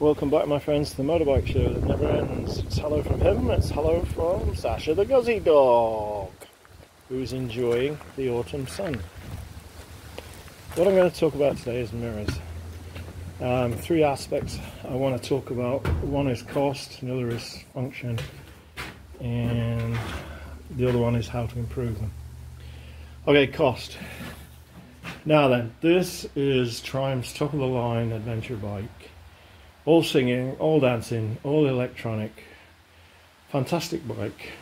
welcome back my friends to the motorbike show that never ends. It's hello from him, it's hello from Sasha the Guzzy Dog, who's enjoying the autumn sun. What I'm going to talk about today is mirrors. Three aspects I want to talk about. One is cost, the other is function, and the other one is how to improve them. Okay, cost. Now then, this is Triumph's top of the line adventure bike. All singing, all dancing, all electronic. Fantastic bike.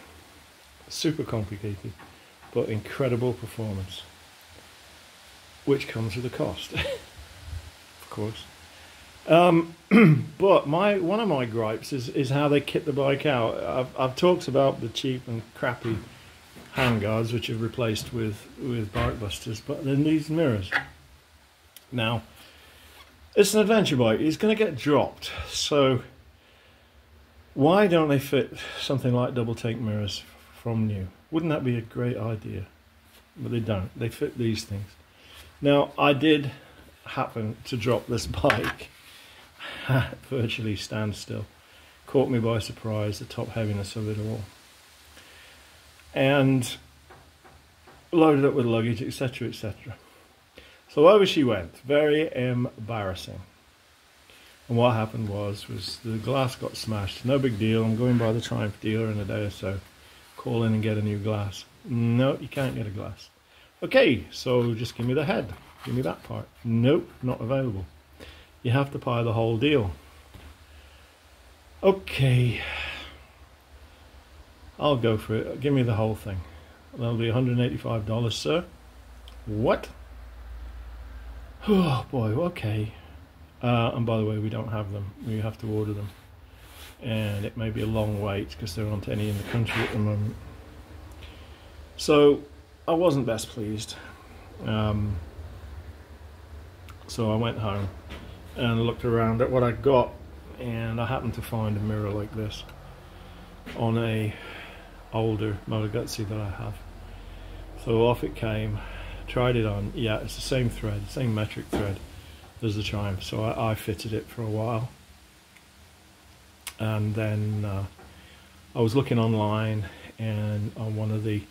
Super complicated, but incredible performance. Which comes with a cost, of course. But one of my gripes is how they kit the bike out. I've talked about the cheap and crappy handguards which are replaced with bark busters, but then these mirrors. Now, it's an adventure bike, it's going to get dropped, so why don't they fit something like double take mirrors from new? Wouldn't that be a great idea? But they don't, they fit these things. Now, I did happen to drop this bike at virtually standstill. Caught me by surprise, the top heaviness of it all. And loaded up with luggage, etc, etc. So over she went, very embarrassing. And what happened was the glass got smashed. No big deal, I'm going by the Triumph dealer in a day or so. Call in and get a new glass. No, you can't get a glass. Okay, so just give me the head, give me that part. Nope, not available. You have to buy the whole deal. Okay, I'll go for it. Give me the whole thing. That'll be $185, sir. What? Oh boy, okay. And by the way, we don't have them. We have to order them. And it may be a long wait because there aren't any in the country at the moment. So I wasn't best pleased. So I went home and looked around at what I got, and I happened to find a mirror like this on a older Moto Guzzi that I have. So off it came, tried it on. Yeah, it's the same thread, same metric thread as the Triumph. So I fitted it for a while, and then I was looking online, and on one of the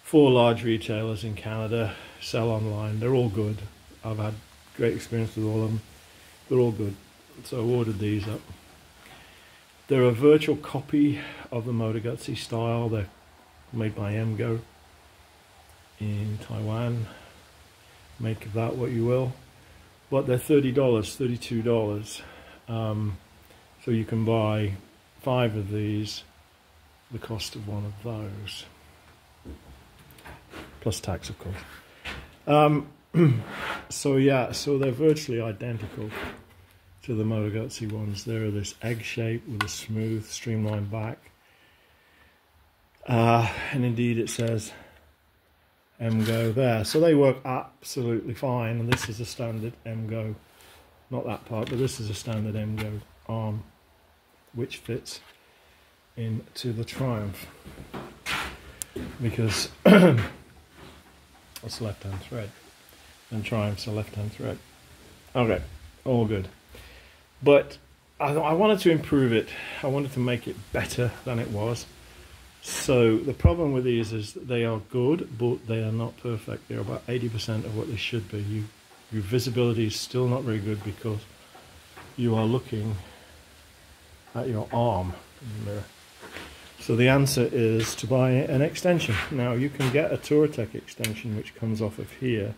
4 large retailers in Canada sell online. They're all good. I've had great experience with all of them. They're all good. So I ordered these up. They're a virtual copy of the Moto Guzzi style. They're made by MGO in Taiwan. Make of that what you will. But they're $30, $32. So you can buy 5 of these, the cost of one of those. Plus tax, of course. So yeah, so they're virtually identical to the Moto Guzzi ones. They're this egg shape with a smooth, streamlined back. And indeed it says MGO there. So they work absolutely fine, and this is a standard MGO. Not that part, but this is a standard MGO arm, which fits into the Triumph. Because it's left-hand thread, and Triumph's a left-hand thread. Okay, all good. But I wanted to improve it. I wanted to make it better than it was. So the problem with these is that they are good, but they are not perfect. They're about 80% of what they should be. Your visibility is still not very good because you are looking at your arm in the mirror. So the answer is to buy an extension. Now you can get a Touratech extension which comes off of here,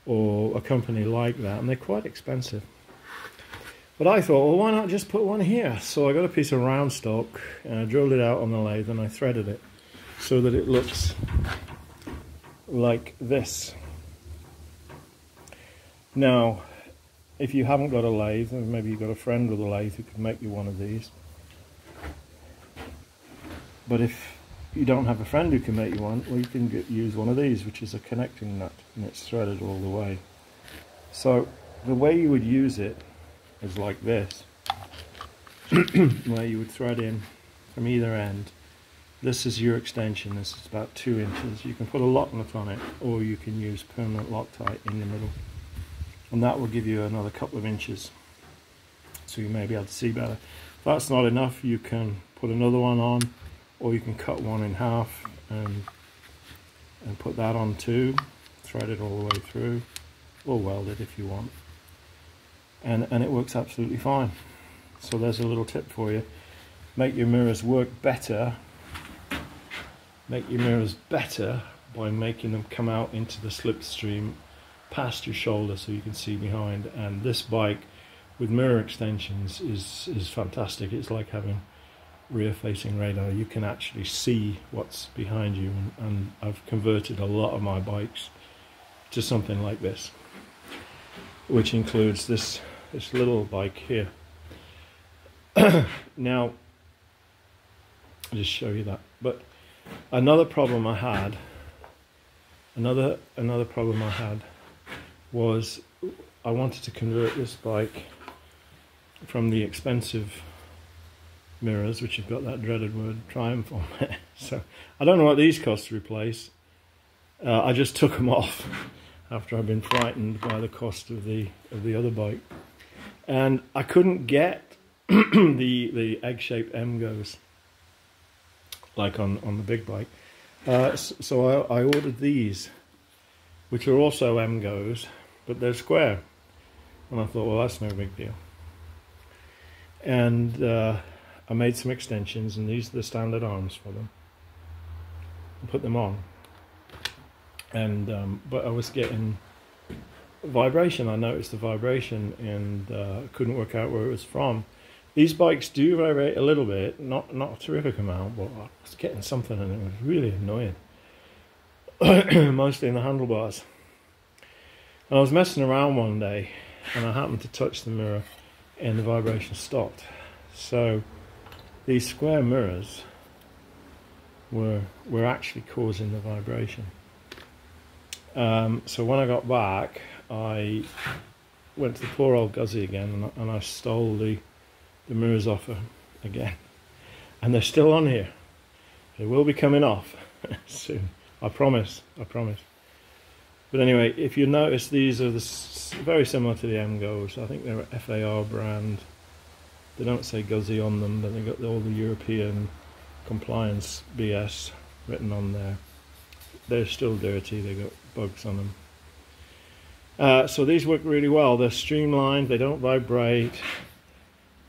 or a company like that, and they're quite expensive. But I thought, well, why not just put one here? So I got a piece of round stock, and I drilled it out on the lathe, and I threaded it so that it looks like this. Now, if you haven't got a lathe, or maybe you've got a friend with a lathe who could make you one of these. But if you don't have a friend who can make you one, well, you can use one of these, which is a connecting nut, and it's threaded all the way. So the way you would use it is like this, where you would thread in from either end. This is your extension. This is about 2 inches. You can put a lock nut on it, or you can use permanent Loctite in the middle, and that will give you another couple of inches. so you may be able to see better. If that's not enough, you can put another one on, or you can cut one in half and put that on too, thread it all the way through, or weld it if you want, and it works absolutely fine. So there's a little tip for you. Make your mirrors work better. Make your mirrors better by making them come out into the slipstream past your shoulder so you can see behind. And this bike with mirror extensions is fantastic. It's like having rear-facing radar. You can actually see what's behind you, and I've converted a lot of my bikes to something like this, which includes this little bike here. Now, I'll just show you that. But another problem I had was I wanted to convert this bike from the expensive mirrors, which have got that dreaded word Triumph on it. So I don't know what these cost to replace. I just took them off after I've been frightened by the cost of the other bike, and I couldn't get the egg-shaped M-goes like on the big bike. So I ordered these, which are also M-goes, but they're square, and I thought, well, that's no big deal. And I made some extensions, and these are the standard arms for them. I put them on, and but I was getting vibration. I noticed the vibration, and couldn't work out where it was from. These bikes do vibrate a little bit, not a terrific amount, but I was getting something, and it was really annoying. Mostly in the handlebars. And I was messing around one day, and I happened to touch the mirror, and the vibration stopped. So these square mirrors were actually causing the vibration. So when I got back, I went to the poor old Guzzy again, and I stole the mirrors off her again, and they're still on here. They will be coming off soon. I promise. But anyway, if you notice, these are very similar to the M-goes. I think they're a FAR brand. They don't say Guzzy on them, but they've got all the European compliance BS written on there. They're still dirty. They've got bugs on them. So these work really well. They're streamlined. They don't vibrate.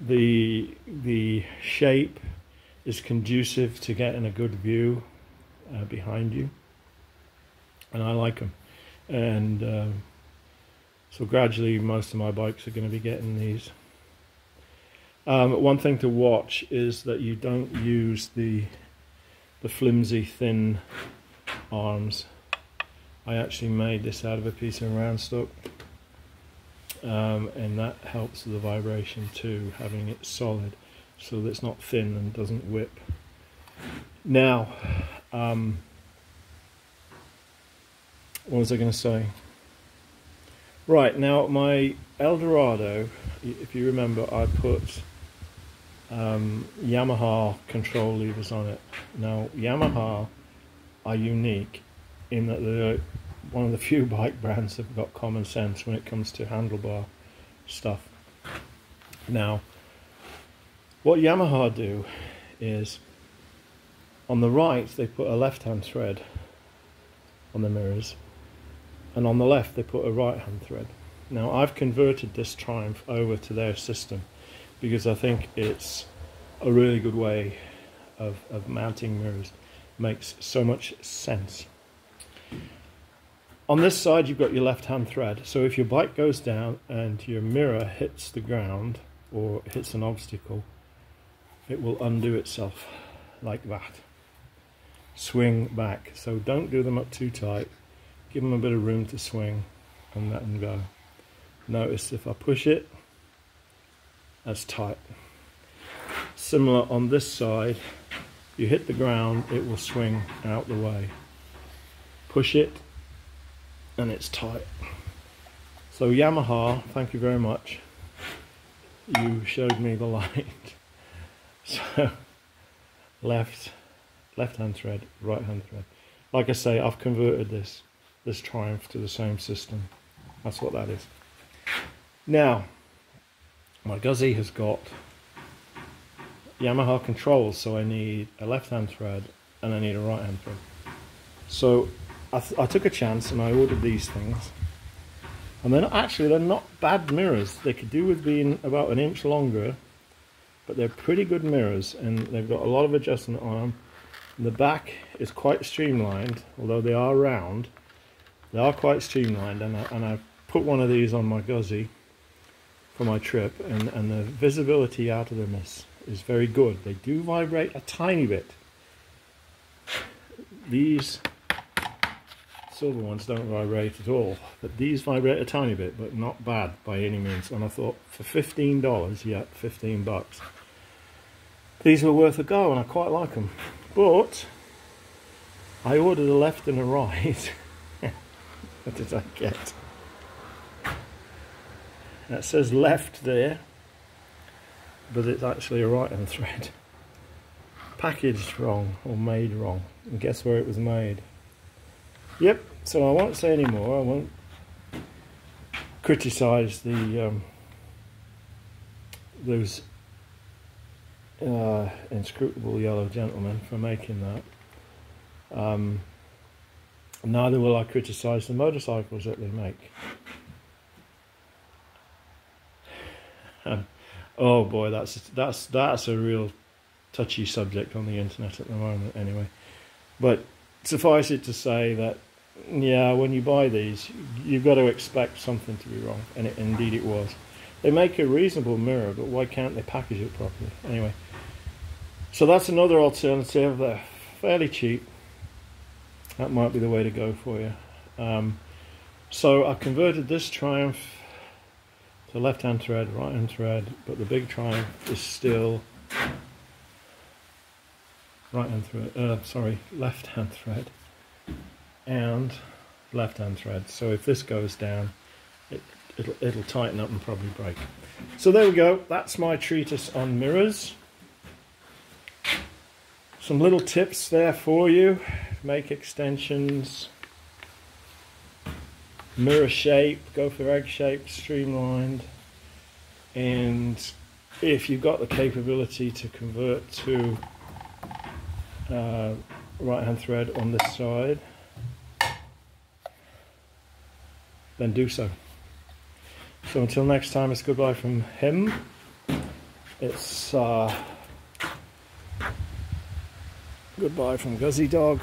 The shape is conducive to getting a good view behind you, and I like them. And so gradually most of my bikes are going to be getting these. One thing to watch is that you don't use the flimsy thin arms. I actually made this out of a piece of round stock. And that helps with the vibration too, having it solid so that it's not thin and doesn't whip. Now, what was I going to say? Right, now my Eldorado, if you remember, I put Yamaha control levers on it. Now, Yamaha are unique in that they're one of the few bike brands that have got common sense when it comes to handlebar stuff. Now, what Yamaha do is, on the right they put a left-hand thread on the mirrors, and on the left they put a right-hand thread. Now, I've converted this Triumph over to their system because I think it's a really good way of mounting mirrors. Makes so much sense. On this side you've got your left-hand thread, so if your bike goes down and your mirror hits the ground or hits an obstacle, it will undo itself like that. Swing back, so don't do them up too tight, give them a bit of room to swing and let them go. Notice if I push it, that's tight. Similar on this side, you hit the ground, it will swing out the way. Push it, and it's tight. So Yamaha, thank you very much. You showed me the light. So left-hand thread, right-hand thread. Like I say, I've converted this Triumph to the same system. That's what that is. Now, My Guzzi has got Yamaha controls, so I need a left-hand thread and I need a right-hand thread. So I took a chance and I ordered these things, and they're not bad mirrors. They could do with being about an inch longer, but they're pretty good mirrors, and they've got a lot of adjustment on them. And the back is quite streamlined, although they are round. They are quite streamlined, and I put one of these on my Guzzi for my trip, and the visibility out of them is very good. They do vibrate a tiny bit. These silver ones don't vibrate at all, but these vibrate a tiny bit, but not bad by any means. And I thought, for $15, yeah, 15 bucks, these were worth a go, and I quite like them. But I ordered a left and a right. What did I get? That says left there, but it's actually a right-hand thread. Packaged wrong, or made wrong. And guess where it was made? Yep, so I won't say any more. I won't criticise those inscrutable yellow gentlemen for making that. Neither will I criticise the motorcycles that they make. Oh boy, that's a real touchy subject on the internet at the moment anyway. But suffice it to say that, yeah, when you buy these, you've got to expect something to be wrong, and indeed it was. They make a reasonable mirror, but why can't they package it properly? Anyway, so that's another alternative. They're fairly cheap. That might be the way to go for you. So I converted this Triumph to left-hand thread, right-hand thread, but the big Triumph is still right-hand thread, left-hand thread and left-hand thread. So if this goes down, it'll tighten up and probably break. So there we go. That's my treatise on mirrors. Some little tips there for you. Make extensions, mirror shape, go for egg shape, streamlined, and if you've got the capability to convert to right hand thread on this side, then do so. So until next time, it's goodbye from him. It's goodbye from Guzzi Dog.